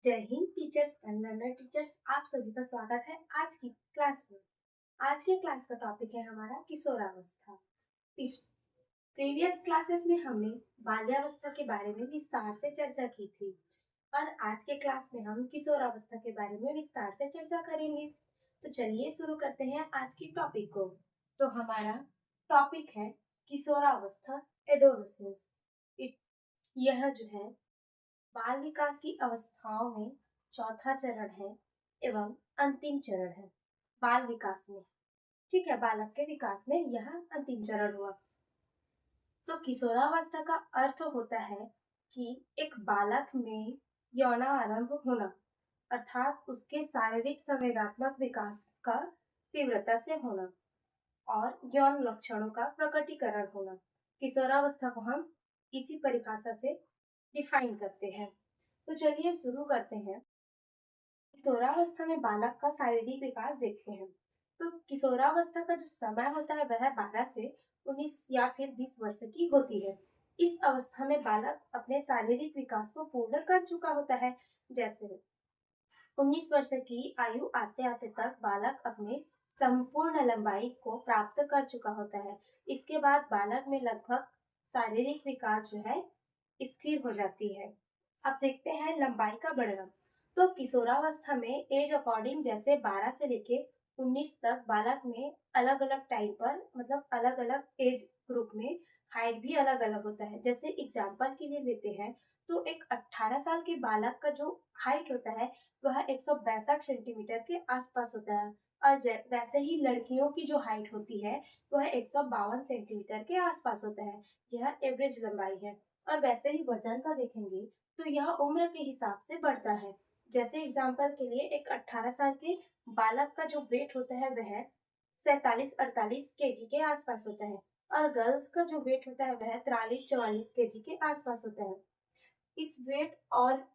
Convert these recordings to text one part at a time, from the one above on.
जय Hind teachers and learner teachers, आप सभी का स्वागत है आज की क्लास में। आज के क्लास का टॉपिक है हमारा किशोरावस्था। प्रीवियस क्लासेस में हमने बाल्यावस्था के बारे में विस्तार से चर्चा की थी और आज के क्लास में हम किशोरावस्था के बारे में विस्तार से चर्चा करेंगे। तो चलिए शुरू करते हैं आज की टॉपिक को। तो हमारा टॉपिक है किशोरावस्था, एडोलसेंस। यह जो है बाल विकास की अवस्थाओं में चौथा चरण है एवं अंतिम चरण है बाल विकास में। ठीक है, बालक के विकास में यह अंतिम चरण हुआ। तो किशोरावस्था का अर्थ होता है कि एक बालक में यौनारंभ होना, अर्थात उसके शारीरिक संवेगात्मक विकास का तीव्रता से होना और यौन लक्षणों का प्रकटीकरण होना। किशोरावस्था को हम इसी परिभाषा से डिफाइन करते हैं। तो चलिए शुरू करते हैं। किशोरावस्था में बालक का शारीरिक विकास देखते हैं। तो किशोरावस्था का जो समय होता है वह 12 से 19 या फिर 20 वर्ष की होती है। इस अवस्था में बालक अपने शारीरिक विकास को पूर्ण कर चुका होता है। जैसे 19 वर्ष की आयु आते आते तक बालक अपने संपूर्ण लंबाई को प्राप्त कर चुका होता है। इसके बाद बालक में लगभग शारीरिक विकास जो है स्थिर हो जाती है। अब देखते हैं लंबाई का बढ़ना। तो किशोरावस्था में एज अकॉर्डिंग जैसे 12 से लेके 19 तक बालक में अलग अलग टाइम पर, मतलब अलग अलग एज ग्रुप में हाइट भी अलग अलग होता है। जैसे एग्जाम्पल के लिए लेते हैं तो एक 18 साल के बालक का जो हाइट होता है वह 162 सेंटीमीटर के आसपास होता है और वैसे ही लड़कियों की जो हाइट होती है वह 152 सेंटीमीटर के आसपास होता है। यह एवरेज लंबाई है। और वैसे ही वजन का देखेंगे तो यह उम्र के हिसाब से बढ़ता है। जैसे एग्जाम्पल के लिए एक 18 साल के बालक का जो वेट होता है वह 47-48 केजी के आसपास होता है और गर्ल्स का जो वेट होता है वह 43-44 केजी के आसपास होता है। इस वेट और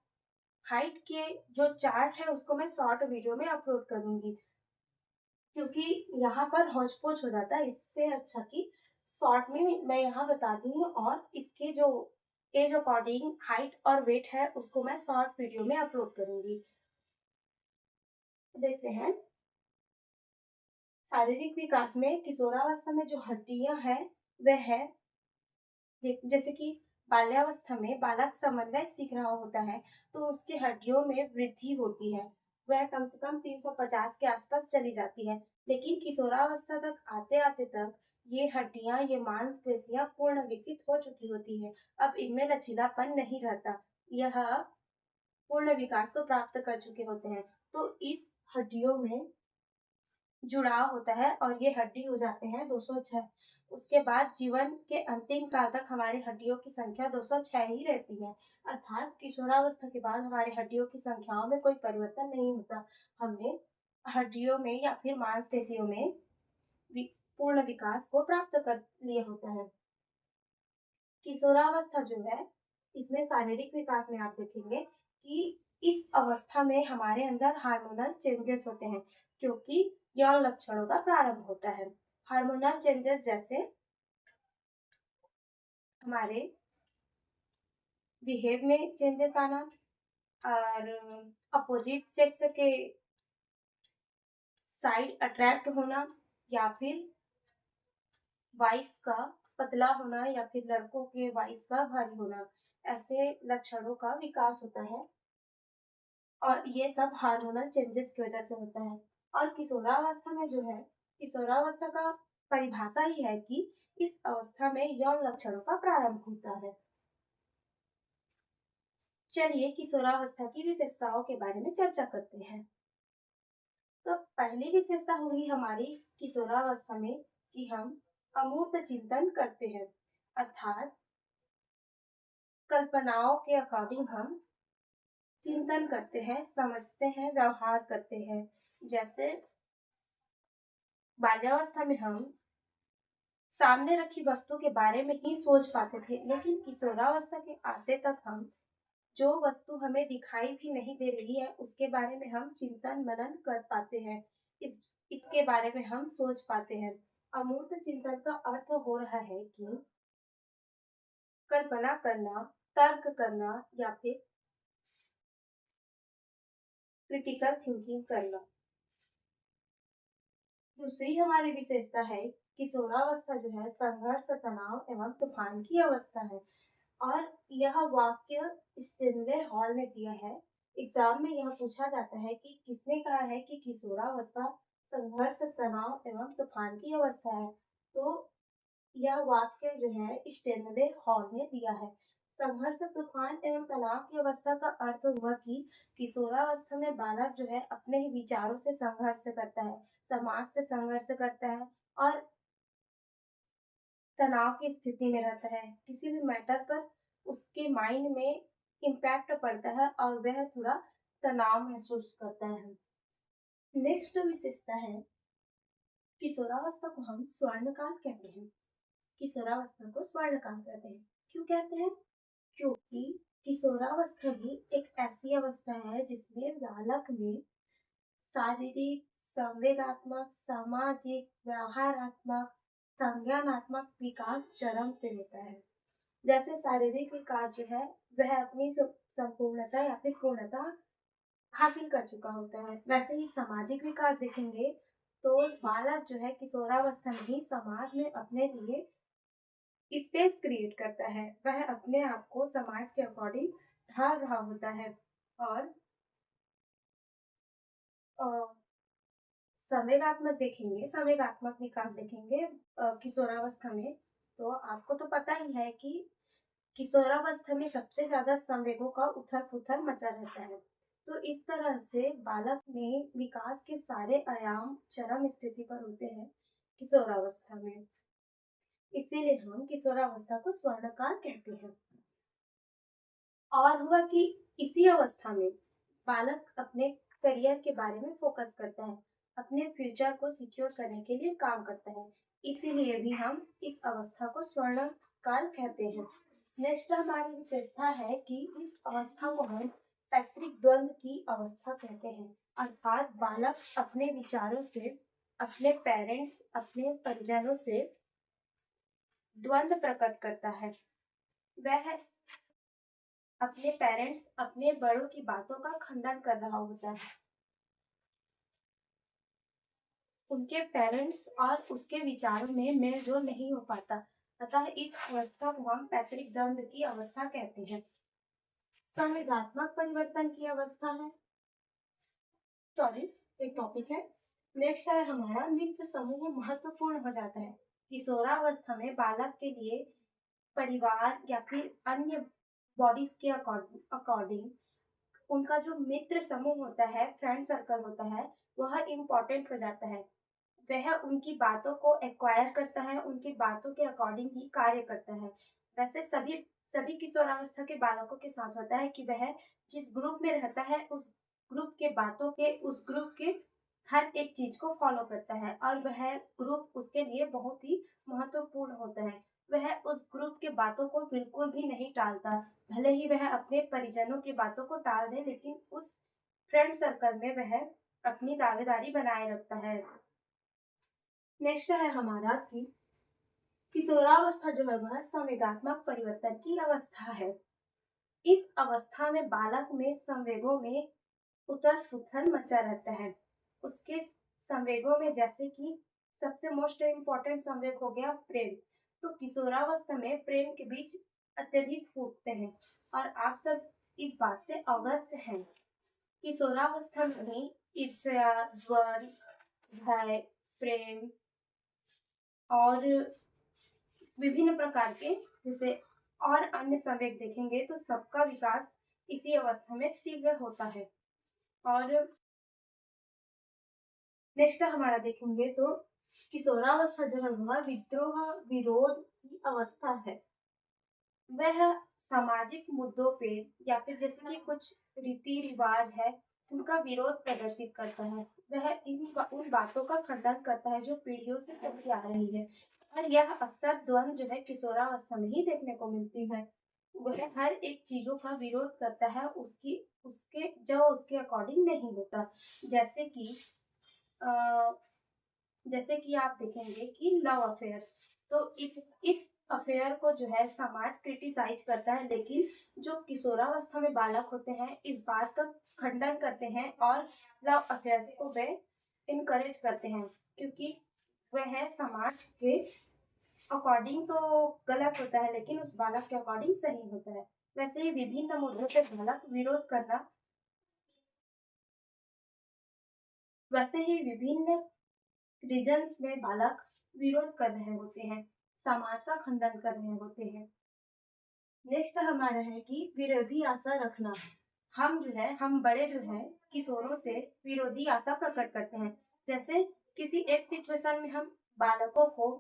हाइट के जो चार्ट है उसको मैं शॉर्ट वीडियो में अपलोड करूंगी, क्योंकि यहाँ पर हौच पौच हो जाता है। इससे अच्छा कि शॉर्ट में मैं यहाँ बताती हूँ और इसके जो एज अकॉर्डिंग हाइट और वेट है उसको मैं शॉर्ट वीडियो में अपलोड करूंगी। देखते हैं शारीरिक विकास में किशोरावस्था में जो हड्डियां हैं वह है, जैसे कि बाल्यावस्था में बालक समन्वय सीख रहा होता है तो उसके हड्डियों में वृद्धि होती है, वह कम से कम 350 के आसपास चली जाती है। लेकिन किशोरावस्था तक आते आते तक ये हड्डियां, ये मांसपेशियां पूर्ण विकसित हो चुकी होती है। अब इनमें लचीलापन नहीं रहता, यह पूर्ण विकास को प्राप्त कर चुके होते हैं। तो इस हड्डियों में जुड़ाव होता है और ये हड्डी हो जाते हैं 206। उसके बाद जीवन के अंतिम काल तक हमारी हड्डियों की संख्या 206 ही रहती है। अर्थात किशोरावस्था के बाद हमारी हड्डियों की संख्याओं में कोई परिवर्तन नहीं होता। हमने हड्डियों में या फिर मांसपेशियों में पूर्ण विकास को प्राप्त कर लिया होता है। किशोरावस्था जो है इसमें शारीरिक विकास में आप देखेंगे कि इस अवस्था में हमारे अंदर हार्मोनल चेंजेस होते हैं, क्योंकि यौन लक्षणों का प्रारंभ होता है। हार्मोनल चेंजेस जैसे हमारे बिहेव में चेंजेस आना और अपोजिट सेक्स के साइड अट्रैक्ट होना या फिर वॉइस का पतला होना या फिर लड़कों के वॉइस का भारी होना, ऐसे लक्षणों का विकास होता है और ये सब हार्मोनल चेंजेस की वजह से होता है। और किशोरावस्था में जो है, किशोरावस्था का परिभाषा ही है कि इस अवस्था में यौन लक्षणों का प्रारंभ होता है। चलिए किशोरावस्था की विशेषताओं के बारे में चर्चा करते हैं। तो पहली विशेषता हुई हमारी किशोरावस्था में कि हम अमूर्त चिंतन करते हैं, अर्थात कल्पनाओं के अकॉर्डिंग हम चिंतन करते हैं, समझते हैं, व्यवहार करते हैं। जैसे बाल्यावस्था में हम सामने रखी वस्तु के बारे में ही सोच पाते थे, लेकिन किशोरावस्था के आते तक हम जो वस्तु हमें दिखाई भी नहीं दे रही है उसके बारे में हम चिंतन मनन कर पाते हैं, इसके बारे में हम सोच पाते हैं। अमूर्त चिंतन का अर्थ हो रहा है कि कल्पना करना, तर्क करना या फिर क्रिटिकल थिंकिंग करना। दूसरी हमारी विशेषता है किशोरावस्था जो है संघर्ष, तनाव एवं तूफान की अवस्था है। और यह वाक्य स्टेनले हॉल ने दिया है। एग्जाम में यह पूछा जाता है कि किसने कहा है कि किशोरावस्था संघर्ष, तनाव एवं तूफान की अवस्था है। तो यह वाक्य जो है स्टेनले हॉल ने दिया है। संघर्ष, तूफान एवं तनाव की अवस्था का अर्थ हुआ कि किशोरावस्था में बालक जो है अपने ही विचारों से संघर्ष करता है, समाज से संघर्ष करता है और तनाव की स्थिति में रहता है। किसी भी मैटर पर उसके माइंड में इम्पैक्ट पड़ता है और वह थोड़ा तनाव महसूस करता है। नेक्स्ट विशेषता है किशोरावस्था को हम स्वर्णकाल कहते हैं। किशोरावस्था को स्वर्णकाल कहते हैं। क्यों कहते हैं? क्योंकि किशोरावस्था ही एक ऐसी अवस्था है जिसमें बालक में शारीरिक, संवेगात्मक, सामाजिक, व्यवहारात्मक, संज्ञानात्मक विकास चरम पे होता है। जैसे शारीरिक विकास जो है वह अपनी संपूर्णता या फिर पूर्णता हासिल कर चुका होता है, वैसे ही सामाजिक विकास देखेंगे तो बालक जो है किशोरावस्था में ही समाज में अपने लिए स्पेस क्रिएट करता है। वह अपने आप को समाज के अकॉर्डिंग ढाल रहा होता है। और संवेगात्मक देखेंगे, संवेगात्मक विकास देखेंगे किशोरावस्था में, तो आपको तो पता ही है कि किशोरावस्था में सबसे ज्यादा संवेगों का उथल पुथल मचा रहता है। तो इस तरह से बालक में विकास के सारे आयाम चरम स्थिति पर होते हैं किशोरावस्था में। इसीलिए हम किशोरावस्था को स्वर्णकाल कहते हैं। और हुआ कि इसी अवस्था में बालक अपने करियर के बारे में फोकस करता है, अपने फ्यूचर को सिक्योर करने के लिए काम करता है। इसीलिए भी हम इस अवस्था को स्वर्ण काल कहते हैं। नेक्स्ट हमारी विशेषता है कि इस अवस्था को हम पैतृक द्वंद की अवस्था कहते हैं। अर्थात बालक अपने विचारों से, अपने पेरेंट्स, अपने परिजनों से द्वंद प्रकट करता है। वह अपने पेरेंट्स, अपने बड़ों की बातों का खंडन कर रहा होता है। उनके पेरेंट्स और उसके विचारों में मेल जोल नहीं हो पाता, अतः इस अवस्था को हम पैतृक द्वंद की अवस्था कहते हैं। संवेगात्मक परिवर्तन की अवस्था है, सॉरी एक टॉपिक है। नेक्स्ट है हमारा मित्र समूह महत्वपूर्ण हो जाता है। किशोरावस्था में बालक के लिए परिवार या फिर अन्य बॉडीज के अकॉर्डिंग उनका जो मित्र समूह होता है, फ्रेंड सर्कल होता है, वह इम्पोर्टेंट हो जाता है। वह उनकी बातों को एक्वायर करता है, उनकी बातों के अकॉर्डिंग ही कार्य करता है। वैसे सभी सभी किशोरावस्था के बालकों के साथ होता है कि वह जिस ग्रुप में रहता है उस ग्रुप के बातों के, उस ग्रुप के हर एक चीज को फॉलो करता है और वह ग्रुप उसके लिए बहुत ही महत्वपूर्ण होता है। वह उस ग्रुप के बातों को बिल्कुल भी नहीं टालता, भले ही वह अपने परिजनों की बातों को टाल दे, लेकिन उस फ्रेंड सर्कल में वह अपनी दावेदारी बनाए रखता है। नेक्स्ट है हमारा कि किशोरावस्था जो है वह संवेगात्मक परिवर्तन की अवस्था है। इस अवस्था में बालक में संवेगों में उथल पुथल मचा रहता है। उसके संवेगों में जैसे कि सबसे मोस्ट इम्पोर्टेंट संवेग हो गया प्रेम। तो किशोरावस्था में प्रेम के बीच अत्यधिक फूटते हैं और आप सब इस बात से अवगत हैं। किशोरावस्था में ईर्ष्या, द्वंद, भय, प्रेम और विभिन्न प्रकार के जैसे और अन्य संवेग देखेंगे तो सबका विकास इसी अवस्था में तीव्र होता है। और नेक्स्ट हमारा देखेंगे तो किशोरावस्था जो है वह विद्रोह, विरोध की अवस्था है। वह सामाजिक मुद्दों पे या फिर जैसे कि कुछ रीति रिवाज है उनका विरोध प्रदर्शित करता है। वह उन बातों का खंडन करता है जो पीढ़ियों से चलती आ रही है। और यह अक्सर द्वंद जो है किशोरावस्था में ही देखने को मिलती है। वह हर एक चीजों का विरोध करता है उसके जो उसके अकॉर्डिंग नहीं होता। जैसे कि जैसे कि आप देखेंगे कि लव अफेयर्स, तो इस अफेयर को जो है समाज क्रिटिसाइज करता है, लेकिन जो किशोरावस्था में बालक होते हैं इस बात का खंडन करते हैं और लव अफेयर्स को वे इनकरेज करते हैं, क्योंकि वह समाज के अकॉर्डिंग तो गलत होता है लेकिन उस बालक के अकॉर्डिंग सही होता है। वैसे ही विभिन्न मुद्दों पे बालक विरोध करना वैसे ही विभिन्न रीजन्स में बालक विरोध कर रहे होते हैं, समाज का खंडन कर रहे होते हैं। नेक्स्ट हमारा है कि विरोधी आशा रखना। हम बड़े जो है किशोरों से विरोधी आशा प्रकट करते हैं। जैसे किसी एक सिचुएशन में हम बालकों को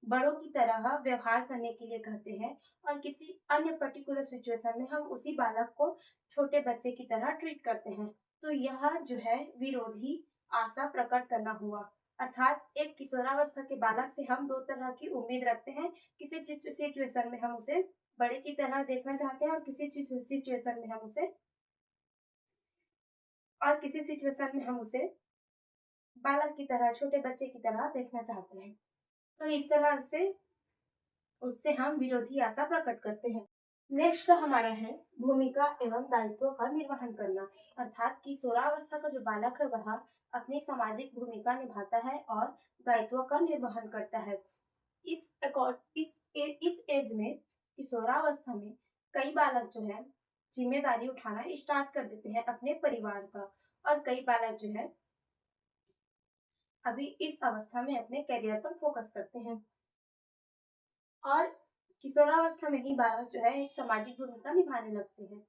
बड़ों की तरह व्यवहार करने के लिए कहते हैं और किसी अन्य पर्टिकुलर सिचुएशन में हम उसी बालक को छोटे बच्चे की तरह ट्रीट करते हैं। तो यह जो है विरोधी आशा प्रकट करना हुआ, अर्थात एक किशोरावस्था के बालक से हम दो तरह की उम्मीद रखते हैं। किसी सिचुएशन में हम उसे बड़े की तरह देखना चाहते हैं और किसी सिचुएशन में हम उसे बालक की तरह, छोटे बच्चे की तरह देखना चाहते हैं। तो इस तरह से उससे हम विरोधी आशा प्रकट करते हैं। नेक्स्ट का हमारा है भूमिका एवं दायित्व का निर्वहन करना, अर्थात किशोरावस्था का जो बालक है वह अपनी सामाजिक भूमिका निभाता है और दायित्व का निर्वहन करता है। इस एज में, किशोरावस्था में कई बालक जो है जिम्मेदारी उठाना स्टार्ट कर देते हैं अपने परिवार का, और कई बालक जो है अभी इस अवस्था में अपने करियर पर फोकस करते हैं। और किशोरावस्था में ही बालक जो है एक सामाजिक भूमिका निभाने लगते हैं।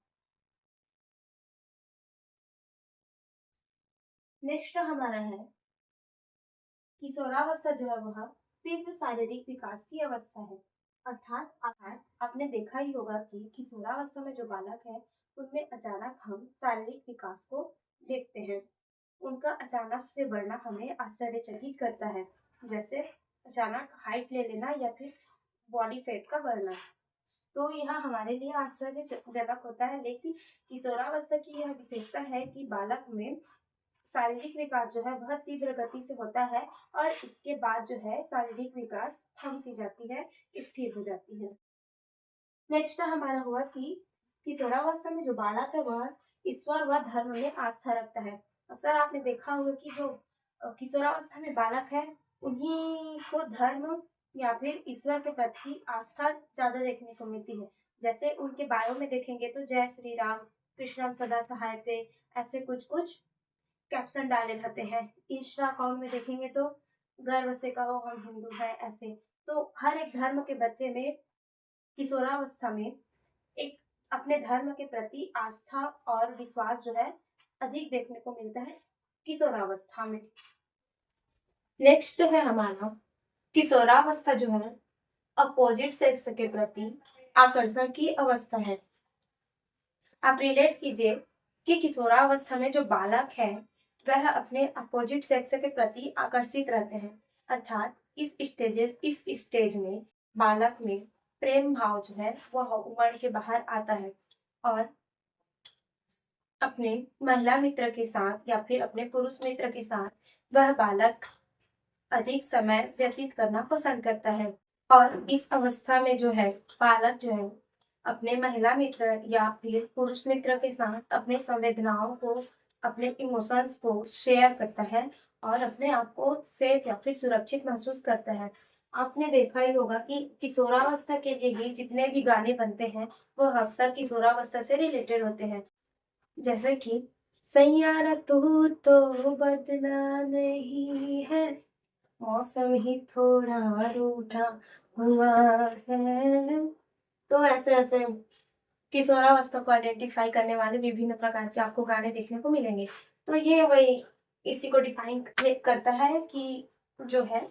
नेक्स्ट हमारा है किशोरावस्था जो है वह तीव्र शारीरिक विकास की अवस्था है, अर्थात आपने देखा ही होगा कि किशोरावस्था में जो बालक है उनमें अचानक हम शारीरिक विकास को देखते हैं। उनका अचानक से बढ़ना हमें आश्चर्यचकित करता है, जैसे अचानक हाइट ले लेना या फिर बॉडी फैट का बढ़ना। तो यह हमारे लिए आश्चर्यजनक होता है, लेकिन किशोरावस्था की यह विशेषता है कि बालक में शारीरिक विकास जो है वह तीव्र गति से होता है और इसके बाद जो है शारीरिक विकास थम सी जाती है, स्थिर हो जाती है। नेक्स्ट हमारा हुआ कि किशोरावस्था में जो बालक है वह ईश्वर व धर्म में आस्था रखता है। अक्सर आपने देखा होगा कि जो किशोरावस्था में बालक है उन्हीं को धर्म या फिर ईश्वर के प्रति आस्था ज्यादा देखने को मिलती है। जैसे उनके बायो में देखेंगे तो जय श्री राम, कृष्णम सदा सहायते, ऐसे कुछ कुछ कैप्शन डाले रहते हैं। इंस्टा अकाउंट में देखेंगे तो गर्व से कहो हम हिंदू हैं, ऐसे। तो हर एक धर्म के बच्चे में किशोरावस्था में एक अपने धर्म के प्रति आस्था और विश्वास जो है अधिक देखने को मिलता है किशोरावस्था में। नेक्स्ट है हमारा किशोरावस्था जो है अपोजिट सेक्स के प्रति आकर्षण की अवस्था है। आप रिलेट कीजिए कि किशोरावस्था में जो बालक है वह अपने अपोजिट सेक्स के प्रति आकर्षित रहते हैं, अर्थात इस स्टेज में बालक में प्रेम भाव जो है वह उमड़ के बाहर आता है और अपने महिला मित्र के साथ या फिर अपने पुरुष मित्र के साथ वह बालक अधिक समय व्यतीत करना पसंद करता है। और इस अवस्था में जो है बालक जो है अपने महिला मित्र या फिर पुरुष मित्र के साथ अपने संवेदनाओं को, अपने इमोशंस को शेयर करता है और अपने आप को सेफ या फिर सुरक्षित महसूस करता है। आपने देखा ही होगा कि किशोरावस्था के लिए ही जितने भी गाने बनते हैं वो अक्सर किशोरावस्था से रिलेटेड होते हैं। जैसे कि सैयारा तू तो बदला नहीं है, मौसम ही थोड़ा रूठा हुआ है। तो ऐसे ऐसे किशोरावस्था को आइडेंटिफाई करने वाले विभिन्न प्रकार के आपको गाने देखने को मिलेंगे। तो ये वही इसी को डिफाइन करता है कि जो है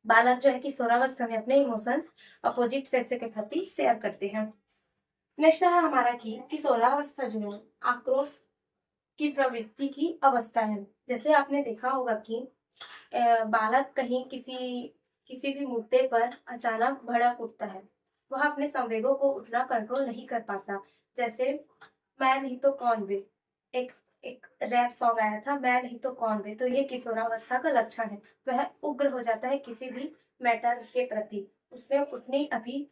बालक जो है किशोरावस्था में अपने इमोशंस अपोजिट सेक्स के प्रति शेयर करते हैं। नेक्स्ट है हमारा कि किशोरावस्था जो है आक्रोश की प्रवृत्ति की अवस्था है। जैसे आपने देखा होगा कि बालक कहीं किसी भी मुद्दे पर अचानक भड़क उठता है, वह अपने संवेगों को उतना कंट्रोल नहीं कर पाता। जैसे मैं नहीं तो कौन वे, एक एक रैप सॉन्ग आया था, मैं नहीं तो कौन वे। तो ये किशोरावस्था का लक्षण है, वह उग्र हो जाता है किसी भी मैटर के प्रति, उसमें उतनी अभी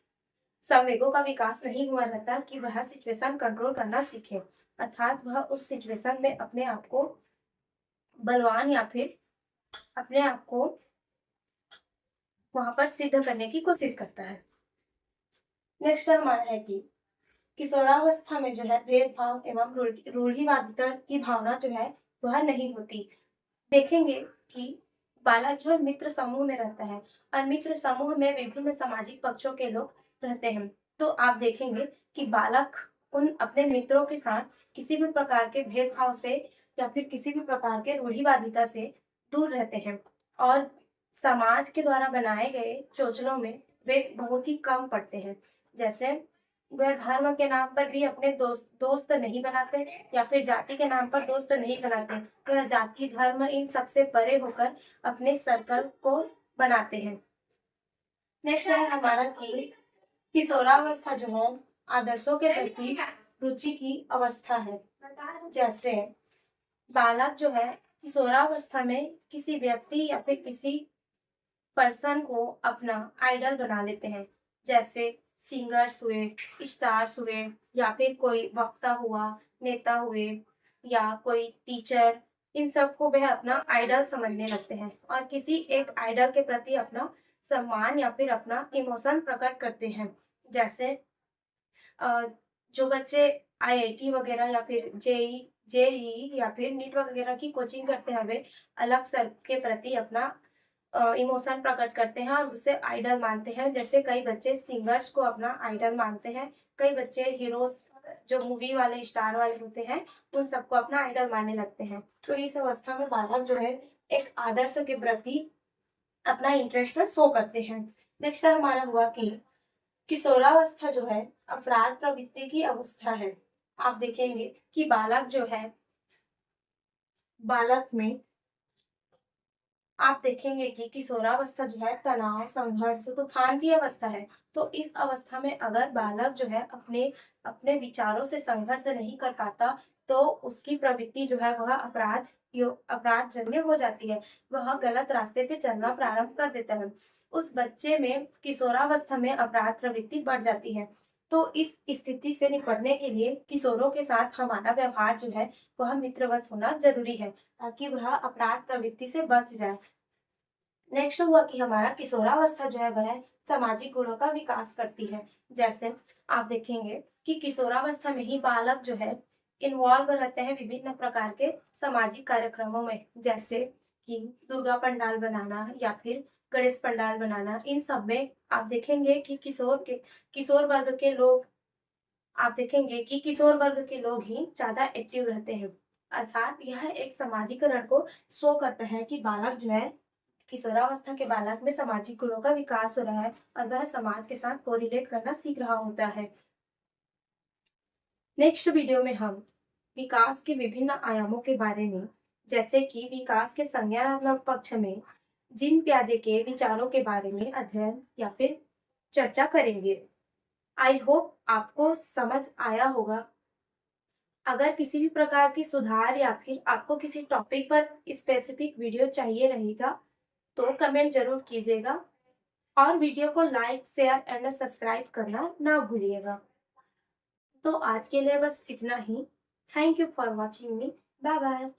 संवेगों का विकास नहीं हुआ रहता कि वह सिचुएशन कंट्रोल करना सीखे, अर्थात वह उस सिचुएशन में अपने आप को बलवान या फिर अपने आप को वहां पर सिद्ध करने की कोशिश करता है। नेक्स्ट हमारा है कि किशोरावस्था में जो है भेदभाव एवं रूढ़िवादिता की भावना जो है वह नहीं होती। देखेंगे कि बालक जो है मित्र समूह में रहता है और मित्र समूह में विभिन्न सामाजिक पक्षों के लोग रहते हैं, तो आप देखेंगे कि बालक उन अपने मित्रों के साथ किसी भी प्रकार के भेदभाव से या फिर किसी भी प्रकार के रूढ़िवादिता से दूर रहते हैं और समाज के द्वारा बनाए गए चोचलों में वे बहुत ही कम पड़ते हैं। जैसे वह धर्म के नाम पर भी अपने दोस्त नहीं बनाते या फिर जाति के नाम पर दोस्त नहीं बनाते, वह जाति धर्म इन सबसे परे होकर अपने सर्कल को बनाते हैं। नेक्स्ट है हमारा कि किशोरावस्था जो है आदर्शों के प्रति रुचि की अवस्था है। जैसे बालक जो है किशोरावस्था में किसी व्यक्ति या फिर किसी पर्सन को अपना आइडल बना लेते हैं। जैसे सिंगर्स हुए, स्टार्स हुए या फिर कोई वक्ता हुआ, नेता हुए या कोई टीचर, इन सबको वह अपना आइडल समझने लगते हैं और किसी एक आइडल के प्रति अपना सम्मान या फिर अपना इमोशन प्रकट करते हैं। जैसे जो बच्चे आईआईटी वगैरह या फिर जेई या फिर नीट वगैरह की कोचिंग करते हैं, वे अलग सर के प्रति अपना इमोशन प्रकट करते हैं और उसे आइडल मानते हैं। जैसे कई बच्चे सिंगर्स को अपना आइडल मानते हैं, कई बच्चे हीरोज जो मूवी वाले स्टार वाले होते हैं उन सबको अपना आइडल मानने लगते हैं। तो इस अवस्था में बालक जो है एक आदर्श के प्रति अपना इंटरेस्ट शो करते हैं। नेक्स्ट हमारा हुआ कि किशोरावस्था जो है अपराध प्रवृत्ति की अवस्था है। आप देखेंगे कि बालक जो है, बालक में आप देखेंगे कि किशोरावस्था जो है तनाव, संघर्ष, तूफान की अवस्था है। तो इस अवस्था में अगर बालक जो है अपने अपने विचारों से संघर्ष नहीं कर पाता तो उसकी प्रवृत्ति जो है वह अपराध जन्य हो जाती है, वह गलत रास्ते पे चलना प्रारंभ कर देता है। उस बच्चे में किशोरावस्था में अपराध प्रवृत्ति बढ़ जाती है। तो इस स्थिति से निपटने के लिए किशोरों के साथ हमारा व्यवहार जो है वह मित्रवत होना जरूरी है ताकि वह अपराध प्रवृत्ति से बच जाए। नेक्स्ट हुआ कि हमारा किशोरावस्था जो है वह सामाजिक गुणों का विकास करती है। जैसे आप देखेंगे कि किशोरावस्था में ही बालक जो है इन्वॉल्व रहते हैं विभिन्न प्रकार के सामाजिक कार्यक्रमों में, जैसे कि दुर्गा पंडाल बनाना या फिर गणेश पंडाल बनाना। इन सब में आप देखेंगे कि किशोर वर्ग के लोग आप देखेंगे कि किशोर वर्ग के लोग ही ज्यादा एक्टिव रहते हैं, अर्थात यह एक सामाजिकरण को शो करता है कि बालक जो है किशोरावस्था के बालक में सामाजिक गुणों का विकास हो रहा है और वह समाज के साथ कोरिलेट करना सीख रहा होता है। नेक्स्ट वीडियो में हम विकास के विभिन्न आयामों के बारे में, जैसे कि विकास के संज्ञानात्मक पक्ष में जीन पियाजे के विचारों के बारे में अध्ययन या फिर चर्चा करेंगे। आई होप आपको समझ आया होगा। अगर किसी भी प्रकार की सुधार या फिर आपको किसी टॉपिक पर स्पेसिफिक वीडियो चाहिए रहेगा तो कमेंट जरूर कीजिएगा और वीडियो को लाइक, शेयर एंड सब्सक्राइब करना ना भूलिएगा। तो आज के लिए बस इतना ही। थैंक यू फॉर वॉचिंग मी। Bye bye.